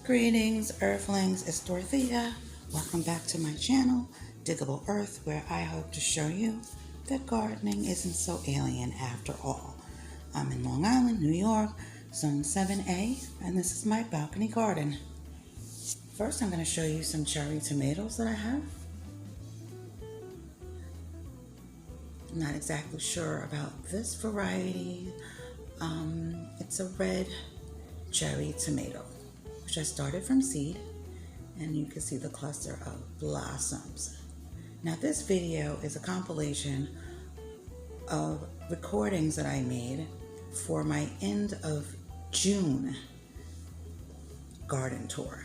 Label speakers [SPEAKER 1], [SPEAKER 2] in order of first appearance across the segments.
[SPEAKER 1] Greetings, Earthlings. It's Dorothea. Welcome back to my channel, Diggable Earth, where I hope to show you that gardening isn't so alien after all. I'm in Long Island, New York, Zone 7A, and this is my balcony garden. First, I'm going to show you some cherry tomatoes that I have. I'm not exactly sure about this variety. It's a red cherry tomato, which I started from seed, and you can see the cluster of blossoms. Now this video is a compilation of recordings that I made for my end of June garden tour.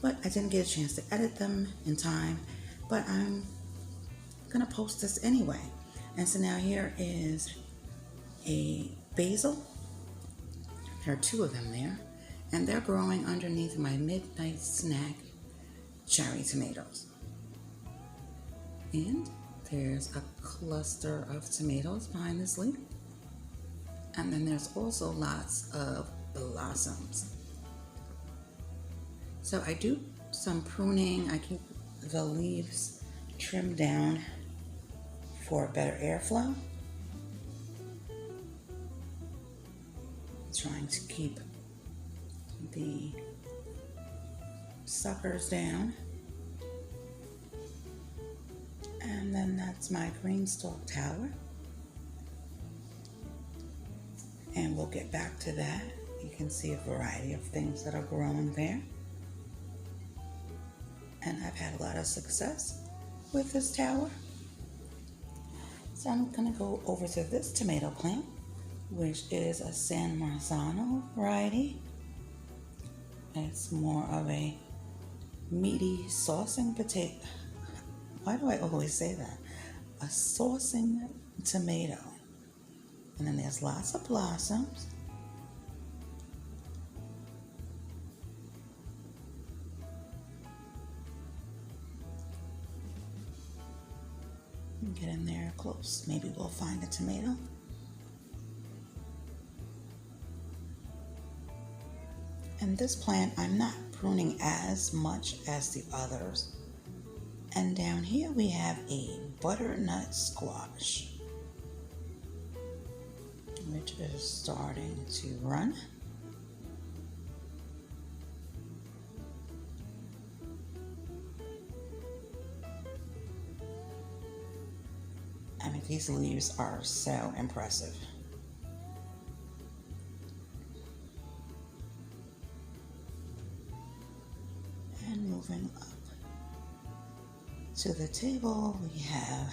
[SPEAKER 1] But I didn't get a chance to edit them in time, but I'm gonna post this anyway. And so now here is a basil. There are two of them there, and they're growing underneath my midnight snack cherry tomatoes. And there's a cluster of tomatoes behind this leaf. And then there's also lots of blossoms. So I do some pruning. I keep the leaves trimmed down for better airflow. Trying to keep the suckers down. And then that's my green stalk tower. And we'll get back to that. You can see a variety of things that are growing there. And I've had a lot of success with this tower. So I'm gonna go over to this tomato plant, which is a San Marzano variety. It's more of a meaty saucing potato. Why do I always say that? A saucing tomato. And then there's lots of blossoms. Get in there close. Maybe we'll find a tomato. And this plant, I'm not pruning as much as the others. And down here we have a butternut squash, which is starting to run. I mean, these leaves are so impressive. And moving up to the table, we have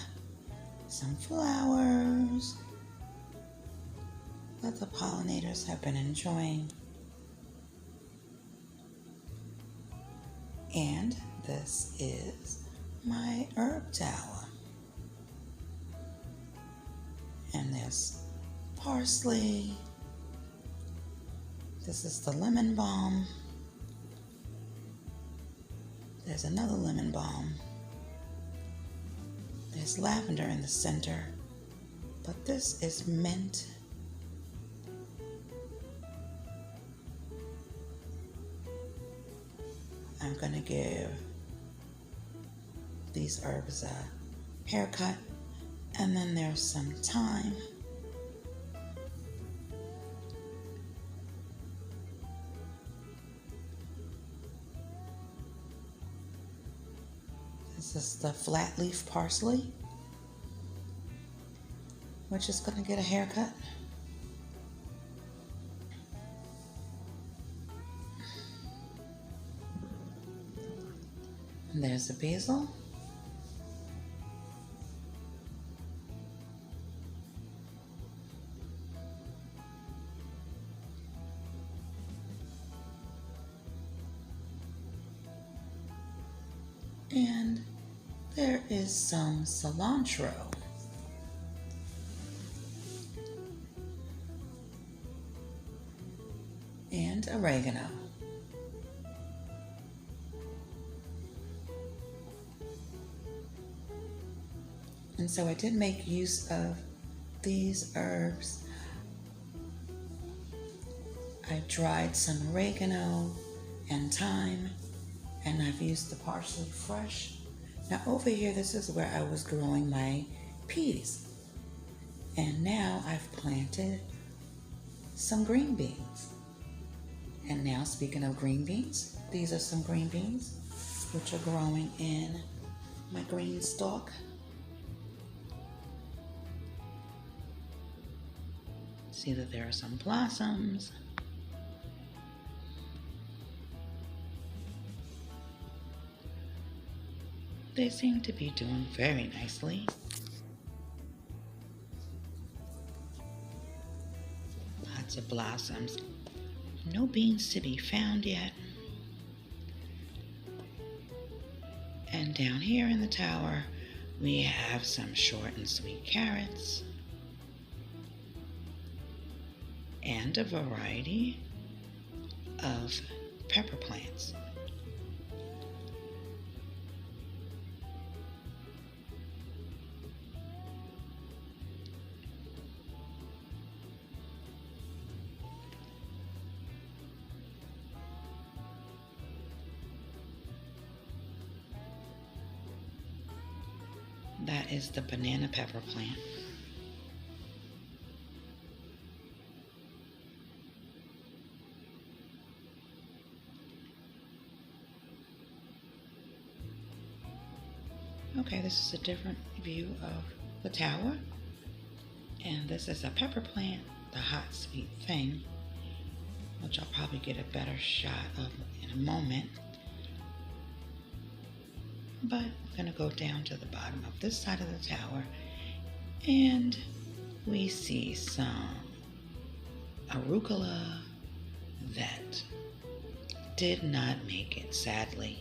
[SPEAKER 1] some flowers that the pollinators have been enjoying. And this is my herb tower. And there's parsley. This is the lemon balm. There's another lemon balm. There's lavender in the center, but this is mint. I'm gonna give these herbs a haircut, and then there's some thyme. This is the flat leaf parsley, which is going to get a haircut. And there's the basil. And there is some cilantro. And oregano. And so I did make use of these herbs. I dried some oregano and thyme, and I've used the parsley fresh. Now over here, this is where I was growing my peas. And now I've planted some green beans. And now speaking of green beans, these are some green beans which are growing in my green stalk. See that there are some blossoms. They seem to be doing very nicely. Lots of blossoms. No beans to be found yet. And down here in the tower, we have some short and sweet carrots and a variety of pepper plants. That is the banana pepper plant. Okay, this is a different view of the tower. And this is a pepper plant, the hot sweet thing, which I'll probably get a better shot of in a moment. But I'm going to go down to the bottom of this side of the tower, and we see some arugula that did not make it, sadly.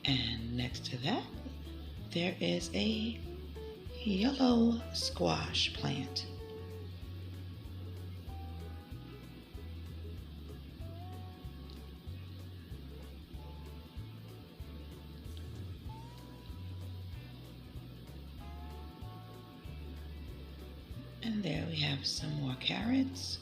[SPEAKER 1] And next to that, there is a yellow squash plant. And there we have some more carrots.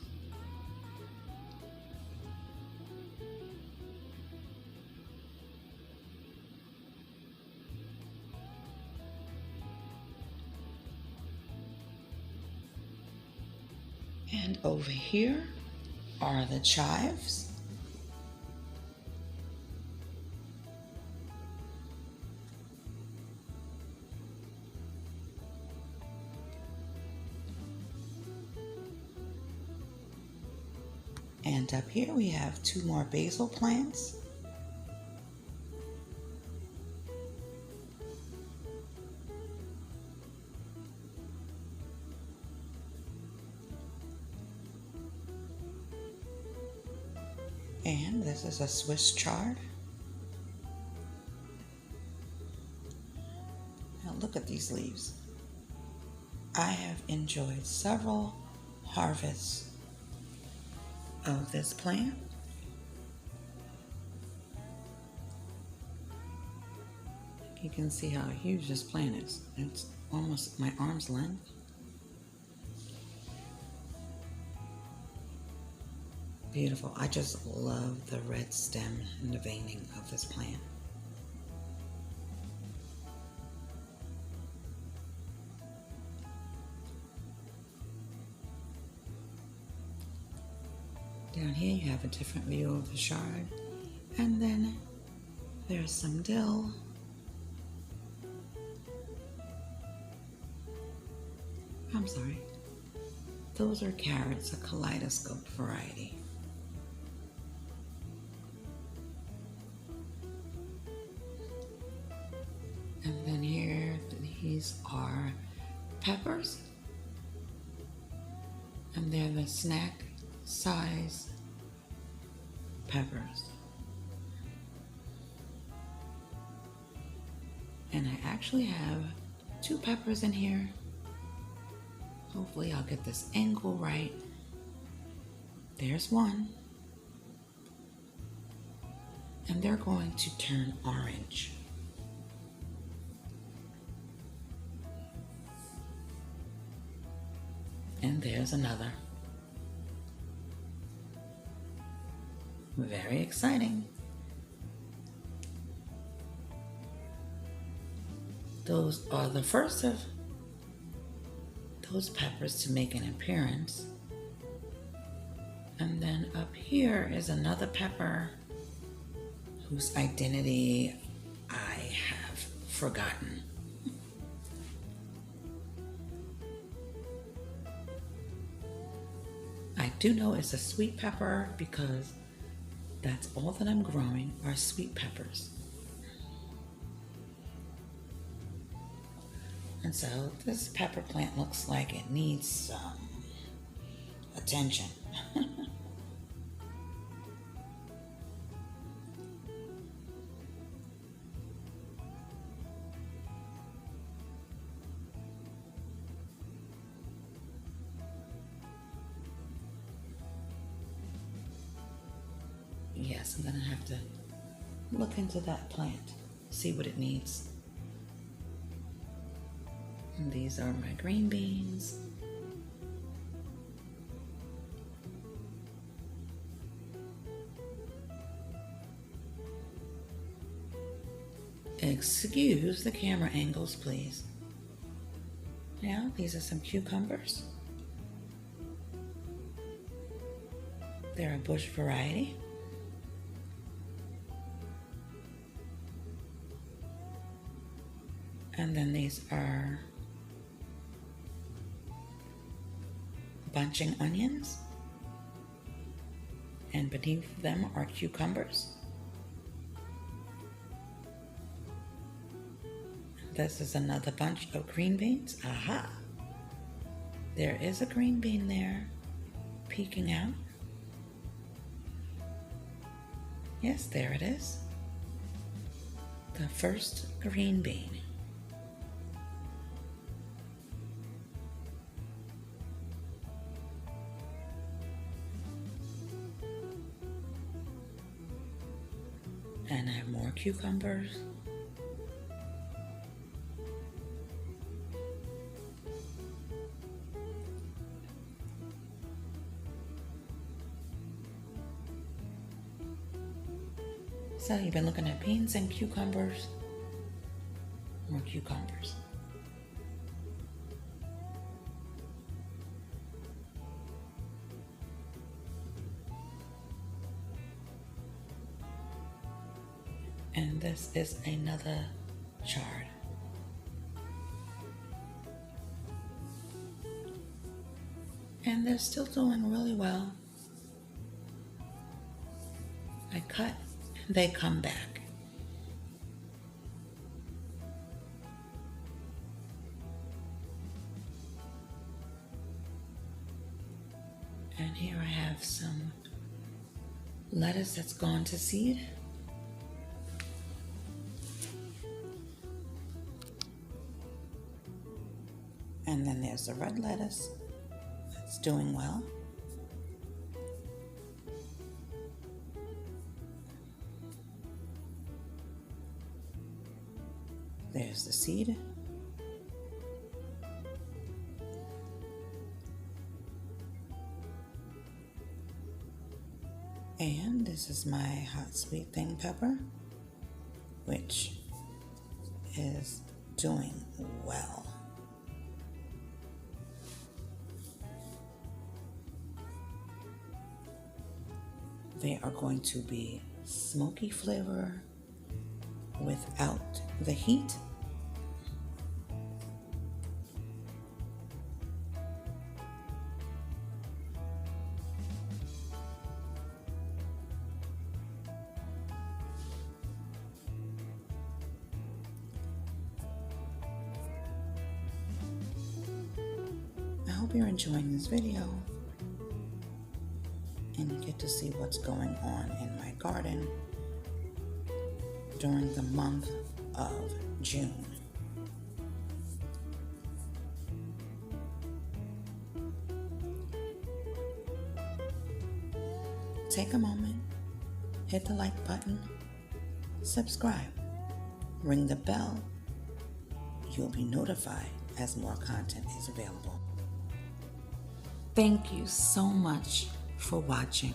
[SPEAKER 1] And over here are the chives. And up here we have two more basil plants. And this is a Swiss chard. Now look at these leaves. I have enjoyed several harvests of this plant. You can see how huge this plant is. It's almost my arm's length. Beautiful. I just love the red stem and the veining of this plant. Down here you have a different view of the chard, and then there's some dill. I'm sorry, those are carrots, a kaleidoscope variety. And then here, these are peppers, and they're the snack size peppers. And I actually have two peppers in here. Hopefully I'll get this angle right. There's one. And they're going to turn orange. And there's another. Very exciting. Those are the first of those peppers to make an appearance. And then up here is another pepper whose identity I have forgotten. I do know it's a sweet pepper because that's all that I'm growing are sweet peppers. And so this pepper plant looks like it needs some attention. Yes, I'm gonna have to look into that plant, see what it needs. And these are my green beans. Excuse the camera angles, please. Now, these are some cucumbers. They're a bush variety. And then these are bunching onions. And beneath them are cucumbers. This is another bunch of green beans. Aha! There is a green bean there, peeking out. Yes, there it is. The first green bean. And I have more cucumbers. So you've been looking at beans and cucumbers. More cucumbers. And this is another chard. And they're still doing really well. I cut, they come back. And here I have some lettuce that's gone to seed. And then there's the red lettuce that's doing well. There's the seed. And this is my hot sweet thing pepper, which is doing well. They are going to be smoky flavor without the heat. I hope you're enjoying this video and you get to see what's going on in my garden during the month of June. Take a moment, hit the like button, subscribe, ring the bell. You'll be notified as more content is available. Thank you so much for watching.